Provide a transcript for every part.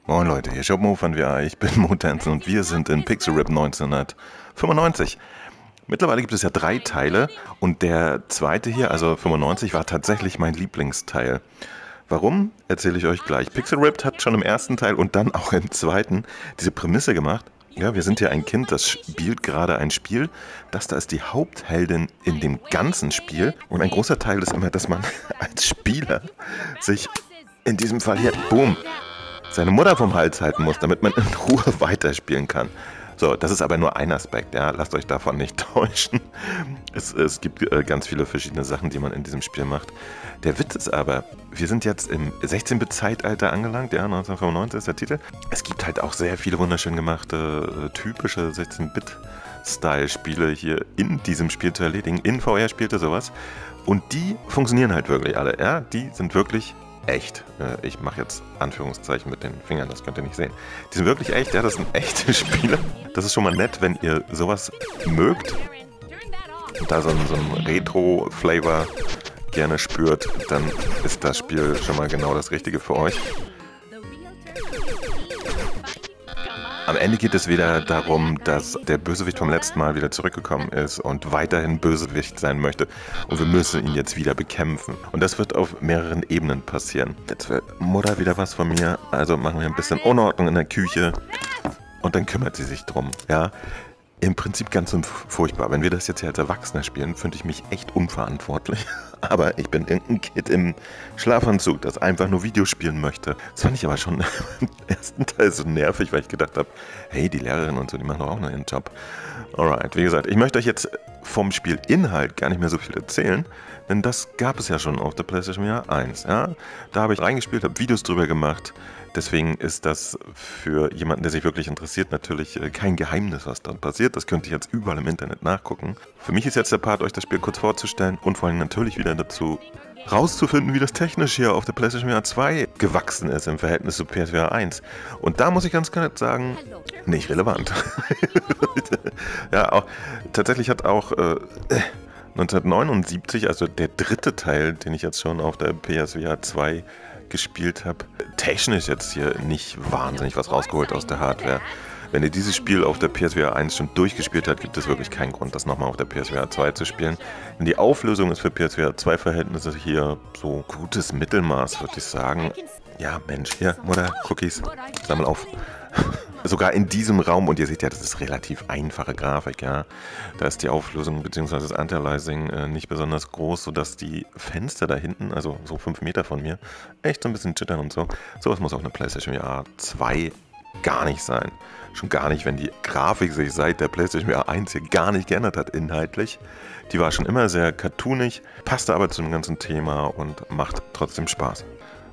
Moin Leute, hier ist Shopmo von VR, ich bin Motanzen und wir sind in Pixel Rip 1995. Mittlerweile gibt es ja 3 Teile und der zweite hier, also 95, war tatsächlich mein Lieblingsteil. Warum, erzähle ich euch gleich. Pixel Ripped hat schon im ersten Teil und dann auch im zweiten diese Prämisse gemacht. Ja, wir sind hier ein Kind, das spielt gerade ein Spiel. Das da ist die Hauptheldin in dem ganzen Spiel. Und ein großer Teil ist immer, dass man als Spieler sich in diesem Fall hier, boom, seine Mutter vom Hals halten muss, damit man in Ruhe weiterspielen kann. So, das ist aber nur ein Aspekt, ja, lasst euch davon nicht täuschen. Es gibt ganz viele verschiedene Sachen, die man in diesem Spiel macht. Der Witz ist aber, wir sind jetzt im 16-Bit-Zeitalter angelangt, ja, 1995 ist der Titel. Es gibt halt auch sehr viele wunderschön gemachte, typische 16-Bit-Style-Spiele hier in diesem Spiel zu erledigen. In VR spielte sowas. Und die funktionieren halt wirklich alle, ja, die sind wirklich echt. Ich mache jetzt Anführungszeichen mit den Fingern, das könnt ihr nicht sehen. Die sind wirklich echt, ja, das sind echte Spiele. Das ist schon mal nett, wenn ihr sowas mögt und da so ein Retro-Flavor gerne spürt, dann ist das Spiel schon mal genau das Richtige für euch. Am Ende geht es wieder darum, dass der Bösewicht vom letzten Mal wieder zurückgekommen ist und weiterhin Bösewicht sein möchte. Und wir müssen ihn jetzt wieder bekämpfen. Und das wird auf mehreren Ebenen passieren. Jetzt will Mutter wieder was von mir, also machen wir ein bisschen Unordnung in der Küche. Und dann kümmert sie sich drum, ja. Im Prinzip ganz furchtbar. Wenn wir das jetzt hier als Erwachsener spielen, finde ich mich echt unverantwortlich. Aber ich bin irgendein Kid im Schlafanzug, das einfach nur Videos spielen möchte. Das fand ich aber schon im ersten Teil so nervig, weil ich gedacht habe, hey, die Lehrerin und so, die machen doch auch noch ihren Job. Alright, wie gesagt, ich möchte euch jetzt vom Spielinhalt gar nicht mehr so viel erzählen, denn das gab es ja schon auf der PlayStation VR 1. Ja? Da habe ich reingespielt, habe Videos drüber gemacht. Deswegen ist das für jemanden, der sich wirklich interessiert, natürlich kein Geheimnis, was dort passiert. Das könnt ihr jetzt überall im Internet nachgucken. Für mich ist jetzt der Part, euch das Spiel kurz vorzustellen und vor allem natürlich wieder dazu rauszufinden, wie das technisch hier auf der PlayStation VR 2 gewachsen ist im Verhältnis zu PSVR 1. Und da muss ich ganz klar sagen, nicht relevant. Ja, auch, tatsächlich hat auch 1979, also der dritte Teil, den ich jetzt schon auf der PSVR 2 gespielt habe, technisch jetzt hier nicht wahnsinnig was rausgeholt aus der Hardware. Wenn ihr dieses Spiel auf der PSVR 1 schon durchgespielt habt, gibt es wirklich keinen Grund, das nochmal auf der PSVR 2 zu spielen. Denn die Auflösung ist für PSVR 2 Verhältnisse hier so gutes Mittelmaß, würde ich sagen. Ja, Mensch, hier, Mutter, Cookies, sammel auf. Sogar in diesem Raum, und ihr seht ja, das ist relativ einfache Grafik, ja. Da ist die Auflösung bzw. das Anti-Aliasing nicht besonders groß, sodass die Fenster da hinten, also so 5 Meter von mir, echt so ein bisschen jittern und so. Sowas muss auch eine PlayStation VR 2 gar nicht sein. Schon gar nicht, wenn die Grafik sich seit der PlayStation VR 1 hier gar nicht geändert hat inhaltlich. Die war schon immer sehr cartoonig, passte aber zu dem ganzen Thema und macht trotzdem Spaß.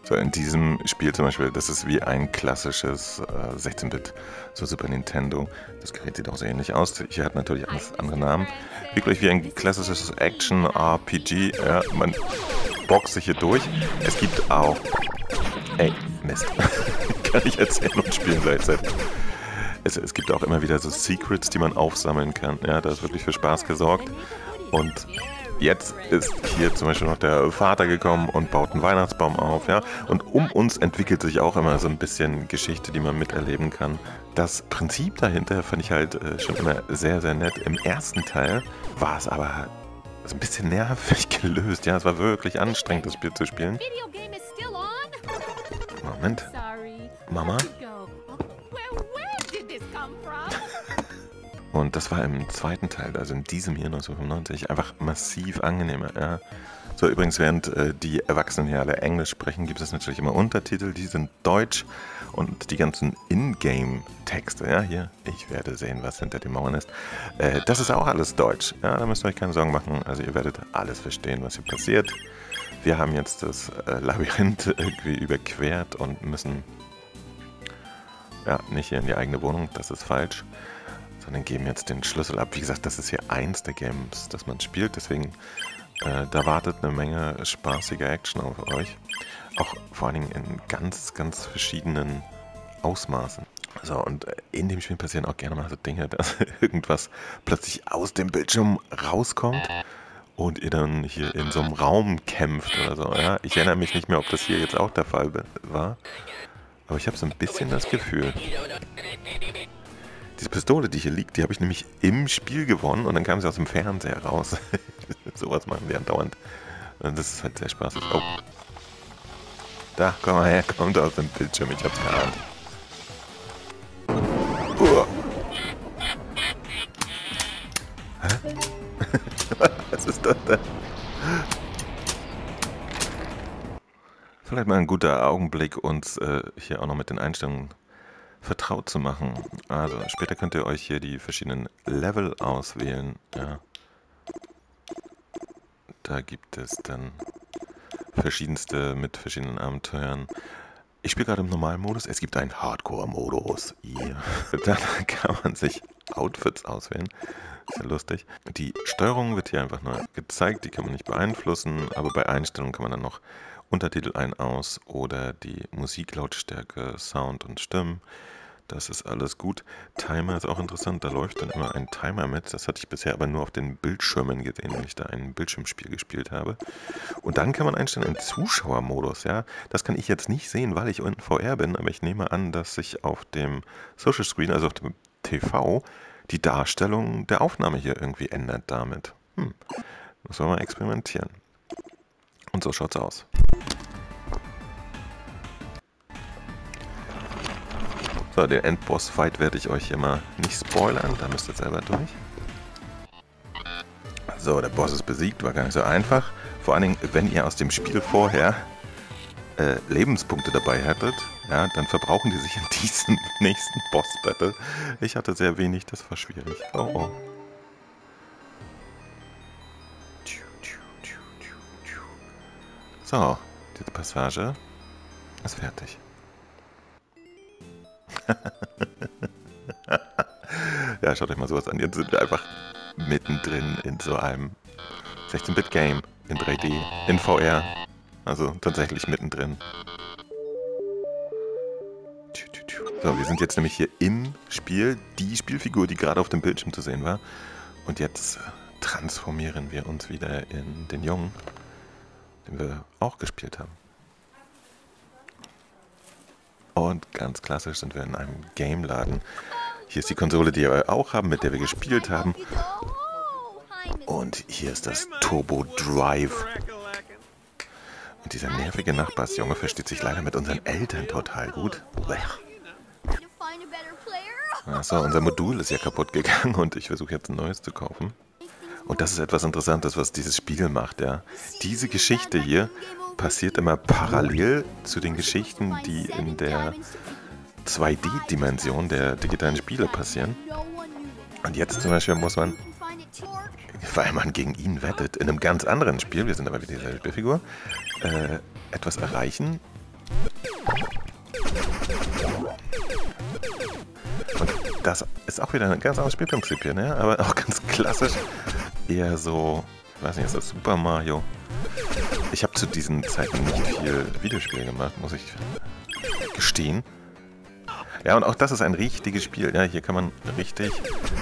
So, in diesem Spiel zum Beispiel, das ist wie ein klassisches 16-Bit so Super Nintendo. Das Gerät sieht auch sehr ähnlich aus. Hier hat natürlich alles andere Namen. Wirklich wie ein klassisches Action-RPG. Ja, man boxt sich hier durch. Es gibt auch... Ey, Mist. Kann ich erzählen und spielen gleichzeitig. Es gibt auch immer wieder so Secrets, die man aufsammeln kann. Ja, da ist wirklich für Spaß gesorgt. Und jetzt ist hier zum Beispiel noch der Vater gekommen und baut einen Weihnachtsbaum auf, ja. Und um uns entwickelt sich auch immer so ein bisschen Geschichte, die man miterleben kann. Das Prinzip dahinter fand ich halt schon immer sehr, sehr nett. Im ersten Teil war es aber so ein bisschen nervig gelöst, ja. Es war wirklich anstrengend, das Spiel zu spielen. Moment. Mama? Und das war im zweiten Teil, also in diesem hier 1995, einfach massiv angenehmer. Ja. So, übrigens, während die Erwachsenen hier alle Englisch sprechen, gibt es natürlich immer Untertitel, die sind deutsch. Und die ganzen Ingame-Texte, ja, hier, ich werde sehen, was hinter den Mauern ist, das ist auch alles deutsch. Ja, da müsst ihr euch keine Sorgen machen, also ihr werdet alles verstehen, was hier passiert. Wir haben jetzt das Labyrinth irgendwie überquert und müssen, ja, nicht hier in die eigene Wohnung, das ist falsch. Sondern geben jetzt den Schlüssel ab. Wie gesagt, das ist hier eins der Games, das man spielt, deswegen da wartet eine Menge spaßiger Action auf euch. Auch vor allen Dingen in ganz, ganz verschiedenen Ausmaßen. So, und in dem Spiel passieren auch gerne mal so Dinge, dass irgendwas plötzlich aus dem Bildschirm rauskommt und ihr dann hier in so einem Raum kämpft oder so. Ja? Ich erinnere mich nicht mehr, ob das hier jetzt auch der Fall war, aber ich habe so ein bisschen das Gefühl. Diese Pistole, die hier liegt, die habe ich nämlich im Spiel gewonnen und dann kam sie aus dem Fernseher raus. Sowas machen wir andauernd. Und das ist halt sehr spaßig. Oh. Da, komm mal her, kommt aus dem Bildschirm, ich hab's geahnt. Hä? Was ist das denn? Vielleicht mal ein guter Augenblick, uns hier auch noch mit den Einstellungen vertraut zu machen. Also, später könnt ihr euch hier die verschiedenen Level auswählen. Ja. Da gibt es dann verschiedenste mit verschiedenen Abenteuern. Ich spiele gerade im Normalmodus. Es gibt einen Hardcore-Modus. Yeah. Dann kann man sich Outfits auswählen. Ist ja lustig. Die Steuerung wird hier einfach nur gezeigt. Die kann man nicht beeinflussen. Aber bei Einstellungen kann man dann noch Untertitel ein-aus oder die Musiklautstärke, Sound und Stimmen. Das ist alles gut. Timer ist auch interessant, da läuft dann immer ein Timer mit. Das hatte ich bisher aber nur auf den Bildschirmen gesehen, wenn ich da ein Bildschirmspiel gespielt habe. Und dann kann man einstellen einen Zuschauermodus, ja. Das kann ich jetzt nicht sehen, weil ich in VR bin, aber ich nehme an, dass sich auf dem Social Screen, also auf dem TV, die Darstellung der Aufnahme hier irgendwie ändert damit. Müssen wir mal experimentieren. Und so schaut's aus. So, den Endboss-Fight werde ich euch hier mal nicht spoilern, da müsst ihr selber durch. So, der Boss ist besiegt, war gar nicht so einfach. Vor allen Dingen, wenn ihr aus dem Spiel vorher Lebenspunkte dabei hättet, ja, dann verbrauchen die sich in diesem nächsten Boss-Battle. Ich hatte sehr wenig, das war schwierig. Oh oh. So, diese Passage ist fertig. Ja, schaut euch mal sowas an. Jetzt sind wir einfach mittendrin in so einem 16-Bit-Game in 3D, in VR. Also tatsächlich mittendrin. So, wir sind jetzt nämlich hier im Spiel. Die Spielfigur, die gerade auf dem Bildschirm zu sehen war. Und jetzt transformieren wir uns wieder in den Jungen, den wir auch gespielt haben. Und ganz klassisch sind wir in einem Game-Laden. Hier ist die Konsole, die wir auch haben, mit der wir gespielt haben. Und hier ist das Turbo Drive. Und dieser nervige Nachbarsjunge versteht sich leider mit unseren Eltern total gut. Achso, unser Modul ist ja kaputt gegangen und ich versuche jetzt ein neues zu kaufen. Und das ist etwas Interessantes, was dieses Spiel macht, ja. Diese Geschichte hier passiert immer parallel zu den Geschichten, die in der 2D-Dimension der digitalen Spiele passieren. Und jetzt zum Beispiel muss man, weil man gegen ihn wettet, in einem ganz anderen Spiel, wir sind aber wieder dieselbe Spielfigur, etwas erreichen. Und das ist auch wieder ein ganz anderes Spielprinzip hier, ne? Aber auch ganz klassisch. Eher so, ich weiß nicht, ist das Super Mario? Ich habe zu diesen Zeiten nicht viel Videospiele gemacht, muss ich gestehen. Ja, und auch das ist ein richtiges Spiel. Ja, hier kann man richtig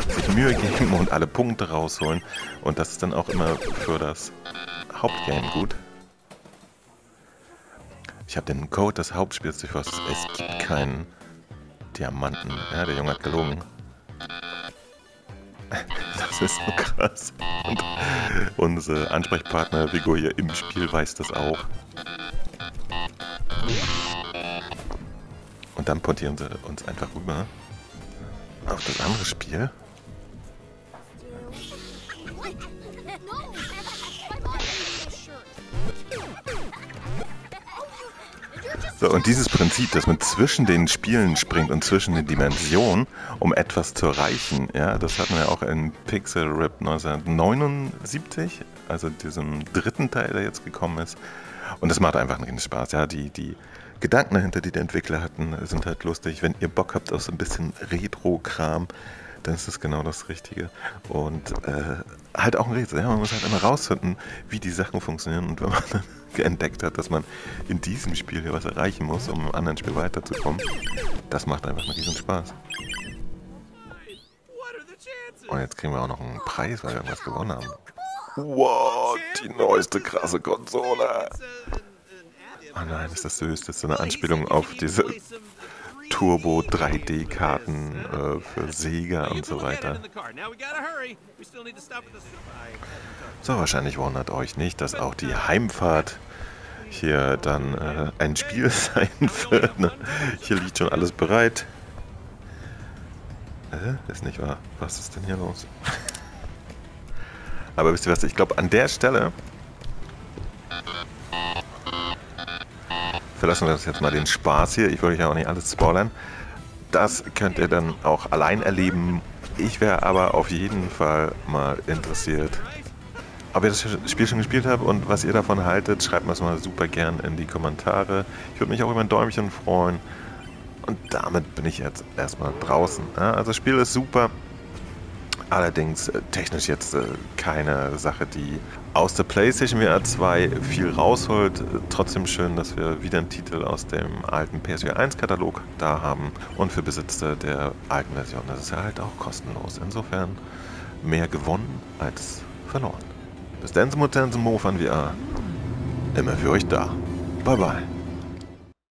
sich Mühe geben und alle Punkte rausholen. Und das ist dann auch immer für das Hauptgame gut. Ich habe den Code des Hauptspiels durchforstet. Es gibt keinen Diamanten. Ja, der Junge hat gelogen. Das ist so krass. Und unsere Ansprechpartner-Figur hier im Spiel weiß das auch. Und dann portieren sie uns einfach rüber auf das andere Spiel. So, und dieses Prinzip, dass man zwischen den Spielen springt und zwischen den Dimensionen, um etwas zu erreichen, ja, das hatten wir auch in Pixel Rip 1979, also diesem dritten Teil, der jetzt gekommen ist. Und das macht einfach einen Spaß, ja, die Gedanken dahinter, die Entwickler hatten, sind halt lustig. Wenn ihr Bock habt auf so ein bisschen Retro-Kram, dann ist das genau das Richtige. Und halt auch ein Rätsel. Ja? Man muss halt immer rausfinden, wie die Sachen funktionieren. Und wenn man dann entdeckt hat, dass man in diesem Spiel hier was erreichen muss, um im anderen Spiel weiterzukommen, das macht einfach einen riesen Spaß. Und jetzt kriegen wir auch noch einen Preis, weil wir irgendwas gewonnen haben. Wow, die neueste krasse Konsole. Oh nein, ist das süß. Das ist so eine Anspielung auf diese Turbo 3D-Karten für Sega und so weiter. So, wahrscheinlich wundert euch nicht, dass auch die Heimfahrt hier dann ein Spiel sein wird. Ne? Hier liegt schon alles bereit. Ist nicht wahr. Was ist denn hier los? Aber wisst ihr was? Ich glaube, an der Stelle verlassen wir das jetzt mal den Spaß hier. Ich will euch ja auch nicht alles spoilern. Das könnt ihr dann auch allein erleben. Ich wäre aber auf jeden Fall mal interessiert, ob ihr das Spiel schon gespielt habt und was ihr davon haltet. Schreibt mir das mal super gern in die Kommentare. Ich würde mich auch über ein Däumchen freuen. Und damit bin ich jetzt erstmal draußen. Ja, also das Spiel ist super. Allerdings technisch jetzt keine Sache, die aus der PlayStation VR 2 viel rausholt. Trotzdem schön, dass wir wieder einen Titel aus dem alten PSVR 1 Katalog da haben. Und für Besitzer der alten Version ist es ja halt auch kostenlos. Insofern mehr gewonnen als verloren. Bis dann, Mutanten, Mo von VR. Immer für euch da. Bye bye.